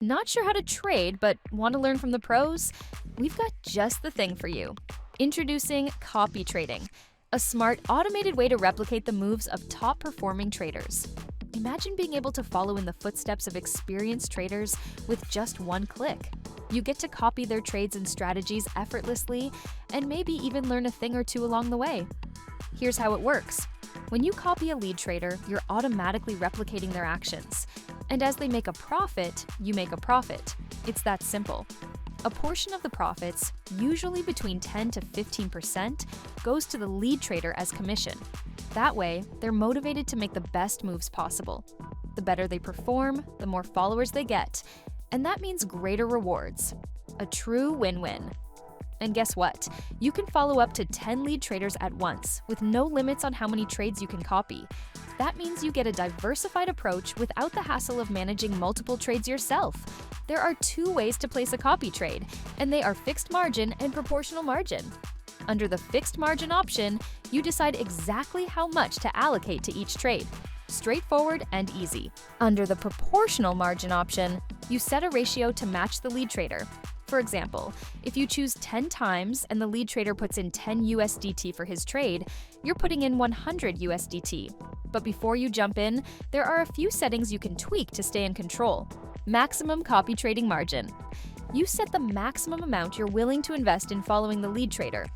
Not sure how to trade but want to learn from the pros? We've got just the thing for you. Introducing copy trading, a smart, automated way to replicate the moves of top-performing traders. Imagine being able to follow in the footsteps of experienced traders with just one click. You get to copy their trades and strategies effortlessly and maybe even learn a thing or two along the way. Here's how it works. When you copy a lead trader, you're automatically replicating their actions. And as they make a profit, you make a profit. It's that simple. A portion of the profits, usually between 10 to 15%, goes to the lead trader as commission. That way, they're motivated to make the best moves possible. The better they perform, the more followers they get. And that means greater rewards. A true win-win. And guess what? You can follow up to 10 lead traders at once, with no limits on how many trades you can copy. That means you get a diversified approach without the hassle of managing multiple trades yourself. There are two ways to place a copy trade, and they are fixed margin and proportional margin. Under the fixed margin option, you decide exactly how much to allocate to each trade. Straightforward and easy. Under the proportional margin option, you set a ratio to match the lead trader. For example, if you choose 10 times and the lead trader puts in 10 USDT for his trade, you're putting in 100 USDT. But before you jump in, there are a few settings you can tweak to stay in control. Maximum copy trading margin. You set the maximum amount you're willing to invest in following the lead trader.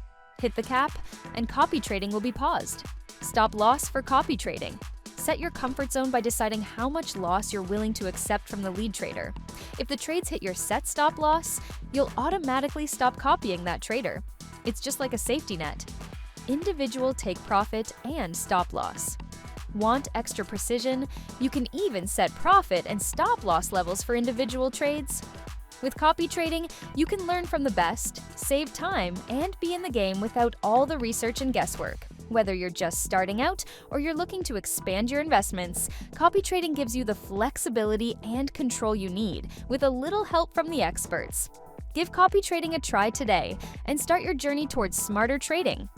Hit the cap, and copy trading will be paused. Stop loss for copy trading. Set your comfort zone by deciding how much loss you're willing to accept from the lead trader. If the trades hit your set stop loss, you'll automatically stop copying that trader. It's just like a safety net. Individual take profit and stop loss. Want extra precision? You can even set profit and stop loss levels for individual trades. With copy trading, you can learn from the best, save time, and be in the game without all the research and guesswork. Whether you're just starting out or you're looking to expand your investments, copy trading gives you the flexibility and control you need, with a little help from the experts. Give copy trading a try today and start your journey towards smarter trading.